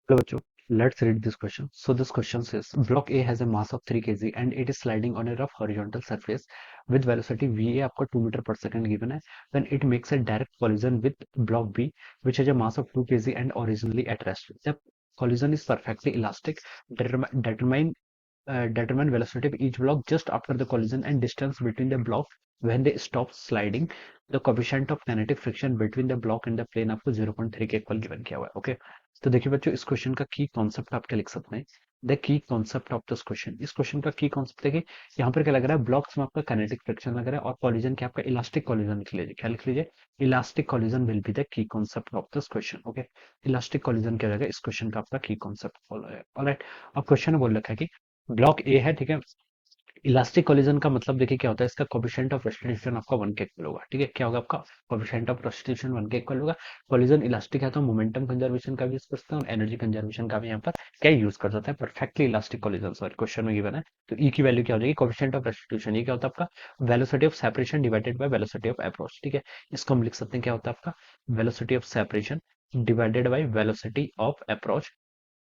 Hello, Bachu. Let's read this question. So this question says, block A has a mass of 3 kg and it is sliding on a rough horizontal surface with velocity VA आपका 2 meter per second given है. Then it makes a direct collision with block B, which has a mass of 2 kg and originally at rest. जब collision is perfectly elastic, determine velocity of each block just after the collision and distance between the block when they stop sliding. The coefficient of kinetic friction between the block and the plane आपको 0.3 के equal given किया हुआ है. Okay, तो देखिए बच्चों, इस question का की कॉन्सेप्ट आप क्या लिख सकते हैं. The key concept of this question, इस क्वेश्चन का की कॉन्सेप्ट देखिए, यहाँ पर क्या लग रहा है, ब्लॉक्स में आपका काइनेटिक फ्रिक्शन लग रहा है और कॉलिजन क्या आपका इलास्टिक कॉलिजन लिख लीजिए. क्या लिख लीजिए? Elastic collision will be the key concept of this question. Okay, elastic collision क्या रहेगा इस क्वेश्चन का आपका की कॉन्सेप्ट. ऑलराइट, अब क्वेश्चन में बोल रखा है कि ब्लॉक ए है, ठीक है. इलास्टिक कोलिजन का मतलब देखिए क्या होता है, इसका कोफिशिएंट ऑफ रेस्टिट्यूशन आपका 1 के इक्वल होगा. ठीक है, क्या होगा आपका कोफिशिएंट ऑफ रेस्टिट्यूशन 1 के इक्वल होगा. कोलिजन इलास्टिक है तो मोमेंटम कंजर्वेशन का भी यूज कर सकते हैं और एनर्जी कंजर्वेशन का भी यहाँ पर क्या यूज कर सकते हैं. Perfectly elastic collision sorry question में गिवन है. तो ई की वैल्यू क्या हो जाएगी, कोफिशिएंट ऑफ रेस्टिट्यूशन. ये क्या होता है आपका velocity of separation divided by velocity of approach. ठीक है, इसको हम लिख सकते हैं क्या होता है आपका velocity of separation divided by velocity of approach.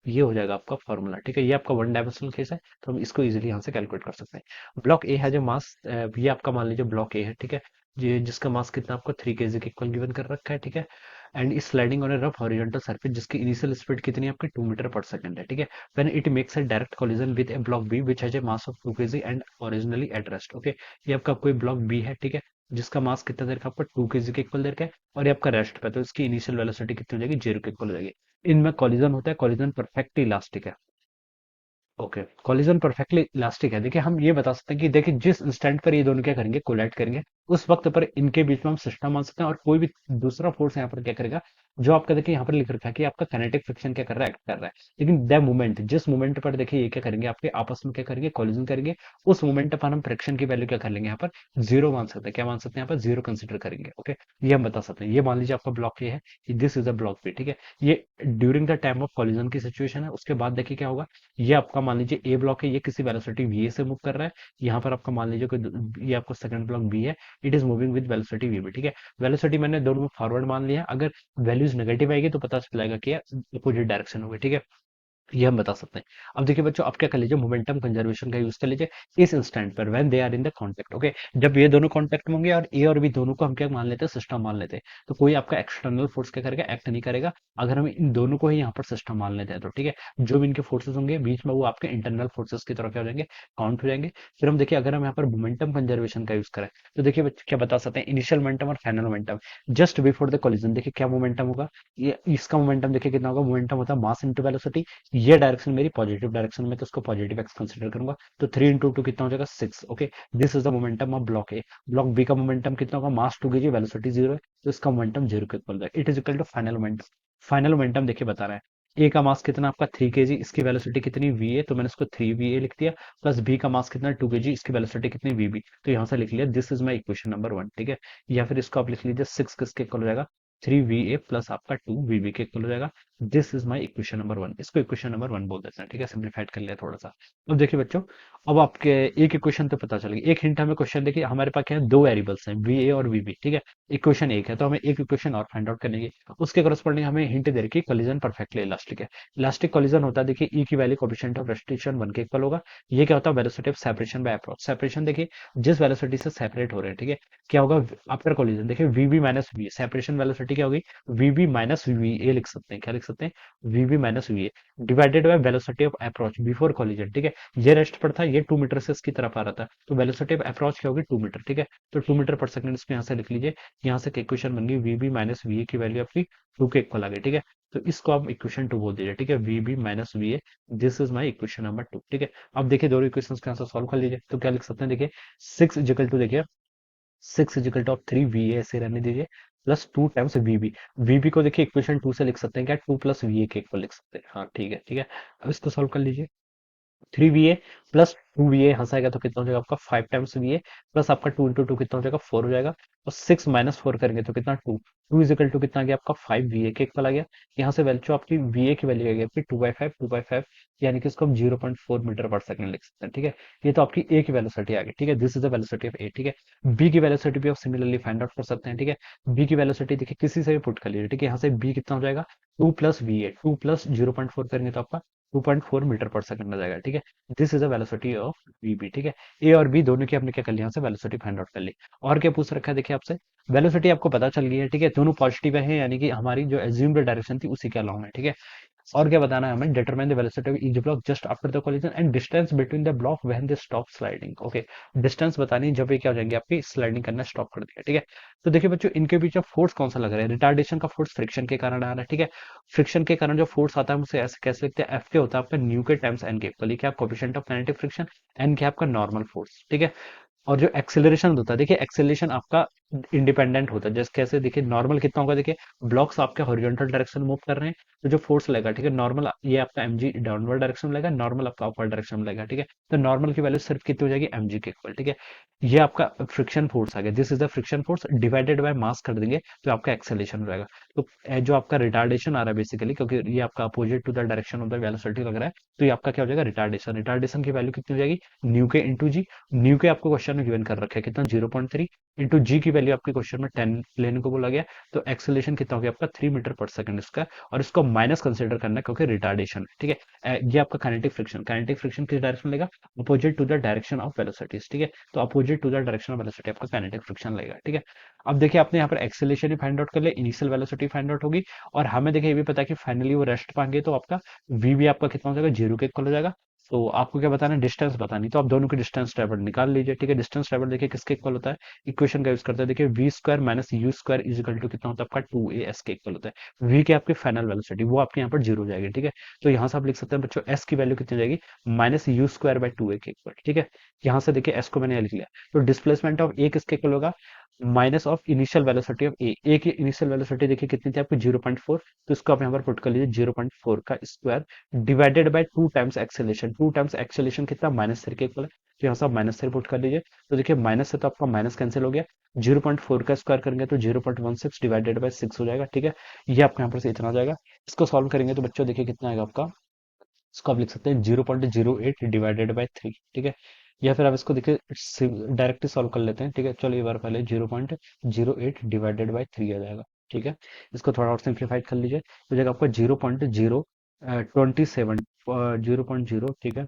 ये हो जाएगा आपका फॉर्मूला. ठीक है, ये आपका वन डायमेंशनल केस है तो हम इसको इजीली यहाँ से कैलकुलेट कर सकते हैं. ब्लॉक ए है जो मास, ये आपका मान लीजिए ब्लॉक ए है. ठीक है, ये जिसका मास कितना आपको 3 केजी के इक्वल गिवन कर रखा है. ठीक है, and is sliding on A rough horizontal surface जिसकी इनिशियल स्पीड कितनी है आपकी 2 मीटर पर सेकंड है. ठीक है, when it makes a direct collision with A block B which has a mass of 2 KG and originally at rest. Okay, ये आपका कोई ब्लॉक बी है. ठीक है, जिसका मास कितना देर का आपका 2 केजी के इक्वल देर का है और ये आपका रेस्ट पे, तो इसकी इनिशियल वेलोसिटी कितनी हो जाएगी, 0 के इक्वल हो जाएगी. इनमें कॉलिजन होता है, कॉलिजन परफेक्टली इलास्टिक है. ओके, कॉलिजन परफेक्टली इलास्टिक है. देखिए, हम ये बता सकते हैं कि देखिए जिस इंस्टेंट पर ये दोनों क्या करेंगे, कोलाइड करेंगे, उस वक्त पर इनके बीच में हम सिस्टम मान सकते हैं और कोई भी दूसरा फोर्स यहाँ पर क्या करेगा, जो आपका देखिए यहाँ पर लिख रखा है कि आपका काइनेटिक फ्रिक्शन क्या कर रहा है, एक्ट कर रहा है. लेकिन द मोमेंट, जिस मोमेंट पर देखिए ये क्या करेंगे, आपके आपस में क्या करेंगे, कॉलिजन करेंगे, उस मोमेंट पर हम फ्रिक्शन की वैल्यू क्या कर लेंगे, यहाँ पर जीरो मान सकते हैं. क्या मान सकते हैं, यहाँ पर जीरो कंसिडर करेंगे. ओके, ये हम बता सकते हैं. ये मान लीजिए आपका ब्लॉक ये है, this is a block B. ठीक है, ये during the time of collision की सिचुएशन है. उसके बाद देखिए क्या होगा, ये आपका मान लीजिए ए ब्लॉक है, ये किसी वेलोसिटी वी से मूव कर रहा है. यहाँ पर आपका मान लीजिए कोई ये आपको सेकंड ब्लॉक बी है, it is moving with velocity V. ठीक है, वेलोसिटी मैंने दोनों में फॉरवर्ड मान लिया. अगर वैल्यूज नेगेटिव आएगी तो पता चलेगा कि अपोजिट डायरेक्शन होगी. ठीक है, ये हम बता सकते हैं. अब देखिए बच्चों, आप क्या कर लीजिए, मोमेंटम कंजर्वेशन का यूज कर लीजिए इस इंस्टेंट पर when they are in the contact. Okay, जब ये दोनों कांटेक्ट में होंगे और ए और बी दोनों को हम क्या मान लेते हैं, सिस्टम मान लेते हैं, तो कोई आपका एक्सटर्नल फोर्स क्या करेगा, एक्ट नहीं करेगा. अगर हम इन दोनों को ही यहाँ पर सिस्टम मान लेते हैं तो ठीक है, जो भी इनके फोर्सेस होंगे बीच में वो आपके इंटरनल फोर्सेस की तरफ क्या हो जाएंगे, काउंट हो जाएंगे. फिर हम देखिए अगर हम यहाँ पर मोमेंटम कंजर्वेशन का यूज करें तो देखिए बच्चे क्या बता सकते हैं, इनिशियल मोमेंटम और final momentum just before the collision. देखिए क्या मोमेंटम होगा, ये इसका मोमेंटम देखिए कितना होगा, मोमेंटम होता है मास इंटू वेलोसिटी. ये डायरेक्शन मेरी पॉजिटिव डायरेक्शन में, तो उसको पॉजिटिव एक्स कंसिडर करूंगा. तो 3 into 2 कितना हो जाएगा, 6. Okay, this is the momentum of block A. Block B का मोमेंटम कितना होगा, मास 2 केजी, वेलोसिटी 0 है, तो इसका मोमेंटम 0 के इक्वल है. It is equal to final momentum. Final momentum देखिए बता रहा है, ए का मास कितना आपका 3 केजी, इसकी वेलोसिटी कितनी वी ए, तो मैंने इसको 3 वी ए लिख दिया. प्लस बी का मास कितना 2 केजी, इसकी वेलोसिटी कितनी वी बी, तो यहाँ से लिख लिया this is my equation number 1. ठीक है, या फिर इसको आप लिख लीजिए 6 किसके इक्वल हो जाएगा, 3 वी ए प्लस आपका 2 वी बी के इक्वल हो जाएगा. This is my equation number 1. इसको इक्वेशन नंबर 1 बोल देते हैं. ठीक है, सिंप्लीफाइड कर लिया थोड़ा सा. अब देखिए बच्चों, अब आपके एक इक्वेशन तो पता चल गई. एक हिंट हमें क्वेश्चन देखिए, हमारे पास क्या है, दो वेरिएबल्स हैं वी ए और वी बी. ठीक है, इक्वेशन एक है तो हमें एक इक्वेशन और फाइंड आउट करनी है. उसके करस्पॉन्डिंग हमें हिंट दे रखी है कोलिजन परफेक्टली इलास्टिक है. इलास्टिक कोलिजन होता है देखिए, ई की वैल्यू कोएफिशिएंट ऑफ रेस्ट्रिक्शन 1 के इक्वल होगा. ये क्या होता है, velocity of separation by approach. Separation देखिए जिस वेलोसिटी से सेपरेट हो रहे हैं, ठीक है, क्या होगा आफ्टर कोलिजन, देखिए V B minus V, separation velocity क्या होगी, V B minus V A लिख सकते हैं. क्या लिख सकते हैं, V B minus V A divided by velocity of approach before collision. ठीक है, ये रेस्ट पर था, ये 2 मीटर से इसकी तरफ आ रहा था, तो वेलोसिटी ऑफ अप्रोच क्या होगी, 2 मीटर. ठीक है, तो 2 मीटर पर सेकंड इसको यहाँ से लिख लीजिए. यहाँ से इक्वेशन बन गई वीबी माइनस वी ए की वैल्यू आपकी 2 के इक्वल आ गई. ठीक है, तो इसको आप इक्वेशन 2 बोल दीजिए. ठीक है, वीबी minus V A, this is my equation number 2. ठीक है, अब देखिए दोनों इक्वेशन को यहाँ से सॉल्व कर लीजिए. तो क्या लिख सकते हैं, देखिए 6 इजिकल टू, देखिए 6 इजिकल टू 3 वी ए ऐसे रहने दीजिए, प्लस 2 टाइम्स वीबी. वीबी को देखिए इक्वेशन 2 से लिख सकते हैं क्या, 2 प्लस वी ए के इक्वल लिख सकते हैं. हाँ ठीक है, ठीक है, अब इसको सॉल्व कर लीजिए. 3 VA प्लस 2 VA यहाँ से आएगा तो कितना हो जाएगा आपका 5 टाइम्स VA प्लस आपका 2 into 2 कितना हो जाएगा 4 हो जाएगा, और 6 - 4 करेंगे तो कितना 2 इज इक्वल टू कितना आ गया आपका 5 VA के इक्वल आ गया। यहाँ से वैल्यू आपकी VA की वैल्यू आ गई आपकी 2/5 यानी कि इसको हम 0.4 मीटर पर सेकंड लिख सकते हैं। ठीक है, ये तो आपकी ए की वेलोसिटी आ गई। ठीक है, this is the velocity of A. ठीक है, बी की वेलोसिटी भी आप सिमिलरली फाइंड आउट कर सकते हैं। ठीक है, बी की वेलोसिटी देखिए किसी से भी पुट कर लीजिए। ठीक है, यहाँ से बी कितना हो जाएगा 2 + VA, 2 + 0.4 करेंगे तो आपका 2.4 मीटर पर सेकंड आ जाएगा। ठीक है, this is the velocity of VB. ठीक है, ए और बी दोनों की हमने क्या कर लिया, यहाँ से वेलोसिटी फाइंड आउट कर ली। और क्या पूछ रखा है देखिए आपसे, वेलोसिटी आपको पता चल गई है। ठीक है, दोनों पॉजिटिव है, यानी कि हमारी जो एज्यूम्ड डायरेक्शन थी उसी के अलाउ है। ठीक है, और क्या बताना है हमें, determine the velocity of each block just after the collision and distance between the block when they stop sliding. Okay, distance बतानी है जब ये क्या हो जाएंगे आपकी स्लाइडिंग करना स्टॉप कर दिया। ठीक है, तो देखिए बच्चों इनके बीच में फोर्स कौन सा लग रहा है, रिटार्डेशन का फोर्स फ्रिक्शन के कारण आ रहा है। ठीक है, फ्रिक्शन के कारण जो फोर्स आता है उसे ऐसे कैसे लिखते हैं, एफ के होता है आपका न्यू के टाइम्स एन के इक्वल। क्या coefficient of kinetic friction, N क्या आपका नॉर्मल फोर्स। ठीक है, और जो एक्सेलरेशन होता है देखिए, एक्सेलरेशन आपका इंडिपेंडेंट होता है। जैसे कैसे देखिए, नॉर्मल कितना होगा देखिए, ब्लॉक्स आपके हॉरिजॉन्टल डायरेक्शन मूव कर रहे हैं तो जो फोर्स लगेगा, ठीक है, नॉर्मल ये आपका mg डाउनवर्ड डायरेक्शन में लगेगा, नॉर्मल आपका अपवर्ड डायरेक्शन में लगेगा। ठीक है, तो नॉर्मल की वैल्यू सिर्फ कितनी हो जाएगी mg के इक्वल। ठीक है, ये आपका फ्रिक्शन फोर्स आ गया, this is the friction force divided by mass कर देंगे तो आपका एक्सेलरेशन हो जाएगा। तो जो आपका रिटार्डेशन आ रहा है बेसिकली, क्योंकि ये आपका opposite to the direction of the velocity लग रहा है, तो ये आपका क्या हो जाएगा रिटार्डेशन। रिटार्डेशन की वैल्यू कितनी हो जाएगी, न्यू के इंटू जी। न्यू के आपको क्वेश्चन में गिवन कर रखा है कितना 0.3 इंटू जी की वैल्यू आपके क्वेश्चन में 10 लेने को बोला गया। तो एक्सेलरेशन कितना हो गया आपका 3 मीटर पर सेकंड इसका, और इसको माइनस कंसिडर करना है क्योंकि रिटार्डेशन। ठीक है, ये आपका काइनेटिक फ्रिक्शन, काइनेटिक फ्रिक्शन किस डायरेक्शन लेगा, opposite to the direction of velocities. ठीक है, तो opposite to the direction of velocity आपका काइनेटिक फ्रिक्शन लगेगा। ठीक है, अब देखिए आपने यहाँ पर एक्सेलरेशन ही फाइंड आउट कर लिया, इनिशियल वेलोसिटी फाइंड आउट होगी, और हमें देखिए ये भी पता है कि फाइनली वो रेस्ट पाएंगे तो आपका वी भी आपका कितना हो जाएगा, जीरो के इक्वल हो जाएगा। तो आपको क्या बताना है, डिस्टेंस बतानी, तो आप दोनों की डिस्टेंस ट्रेवल निकाल लीजिए। ठीक है, डिस्टेंस ट्रेवल देखिए किसके इक्वल होता है, इक्वेशन का यूज करते हैं। देखिए V square minus U square is equal to कितना होता है आपका 2 AS के इक्वल होता है। वी के आपकी फाइनल वेलोसिटी वो आपके यहाँ पर जीरो हो जाएगी। ठीक है, तो यहाँ से आप लिख सकते हैं बच्चों एस की वैल्यू कितनी हो जाएगी, -u² / 2a के इक्वल। ठीक है, यहाँ से देखिए एस को मैंने लिख लिया, तो डिस्प्लेसमेंट ऑफ ए किसके इक्वल होगा, minus of initial velocity of A. A की इनिशियल वेलोसिटी देखिए कितनी थी आपकी 0.4, तो इसको आप यहाँ पर पुट कर लीजिए 0.4 का square divided by 2 times acceleration. 2 times acceleration कितना -3 के इक्वल है, तो यहाँ से आप -3 पुट कर लीजिए। तो देखिए माइनस से तो आपका माइनस कैंसिल हो गया, 0.4 का स्क्वायर करेंगे तो 0.16 डिवाइडेड बाय 6 हो जाएगा। ठीक है, ये आपके यहाँ पर से इतना आ जाएगा। इसको सॉल्व करेंगे तो बच्चों देखिए कितना आएगा आपका, इसको आप लिख सकते हैं 0.08 डिवाइडेड बाय 3। ठीक है, या फिर आप इसको देखिए डायरेक्टली सॉल्व कर लेते हैं। ठीक है, चलो एक बार पहले 0.08 डिवाइडेड बाय 3 आ जाएगा। ठीक है, इसको थोड़ा और सिंप्लीफाइड कर लीजिए, तो जाएगा आपका 0.027 0.0। ठीक है,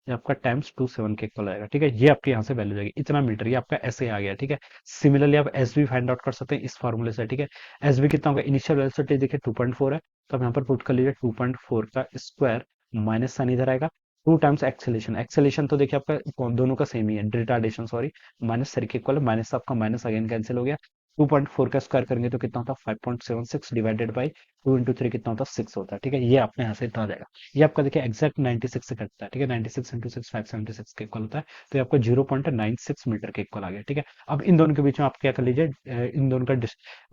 ये आपका टाइम्स 27 के इक्वल आएगा। ठीक है, ये आपके यहाँ से वैल्यू जाएगी इतना मीटर, ये आपका ऐसे आ गया। ठीक है, सिमिलरली आप एस बी फाइंड आउट कर सकते हैं इस फॉर्मूले से। ठीक है, एस बी कितना होगा, इनिशियल वेलोसिटी देखिए 2.4 है, तो आप यहाँ पर पुट कर लीजिए 2.4 का स्क्वायर, माइनस साइन इधर आएगा, 2 टाइम्स एक्सेलेशन। एक्सेलेशन तो देखिए आपका दोनों का सेम ही है, रिटार्डेशन सॉरी, -3 के इक्वल है, माइनस आपका माइनस अगेन कैंसिल हो गया। 2.4 का स्क्वायर करेंगे तो कितना होता है 5.76 डिवाइडेड बाई 2 into 3 कितना होता है 6 होता है। ठीक है, ये आपने यहाँ से इतना आ जाएगा। ये आपका देखिए एक्जैक्ट 96 से कटता है। ठीक है, 96 into 6 576 के इक्वल होता है, तो ये आपका 0.96 मीटर के इक्वल आ गया। ठीक है, अब इन दोनों के बीच में आप क्या कर लीजिए, इन दोनों का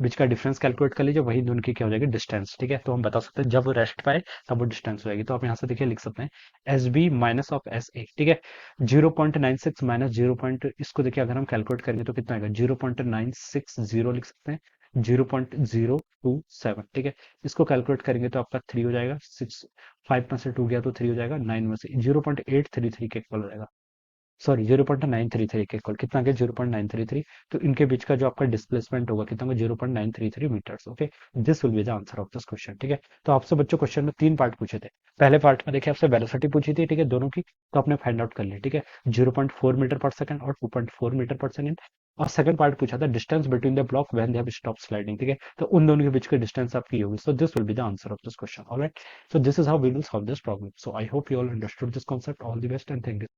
बीच का डिफरेंस कैलकुलेट कर लीजिए, वही दोनों की क्या हो जाएगी डिस्टेंस। ठीक है, तो हम बता सकते हैं जब वो रेस्ट पाए तब वो डिस्टेंस हो जाएगी। तो आप यहाँ से देखिए लिख सकते हैं S B minus of S A. ठीक है, 0.96 माइनस 0 पॉइंट, इसको देखिए अगर हम कैलकुलेट करेंगे तो कितना आएगा, 0.960 लिख सकते हैं, 0.027। ठीक है, इसको कैलकुलेट करेंगे तो आपका 3 हो जाएगा, 6 5 में से 2 गया तो 3 हो जाएगा, 9 में से 0.833 के इक्वल हो जाएगा, सॉरी 0.933 के इक्वल कितना गया 0.933। तो इनके बीच का जो आपका डिस्प्लेसमेंट होगा कितना होगा 0.933 metres. Okay, this will be the answer of this question. ठीक है, तो आपसे बच्चों क्वेश्चन में 3 पार्ट पूछे थे। पहले पार्ट में देखिए आपसे वेलोसिटी पूछी थी, ठीक है, दोनों की, तो आपने फाइंड आउट कर लिया। ठीक है, 0.4 मीटर पर सेकंड और 2.4 मीटर पर सेकंड। और सेकंड पार्ट पूछा था distance between the block when they have stop sliding. ठीक है, तो उन दोनों के बीच की डिस्टेंस आपकी होगी। So this will be the answer of this question. Alright, so this is how we will solve this problem. So I hope you all understood this concept. All the best and thank you.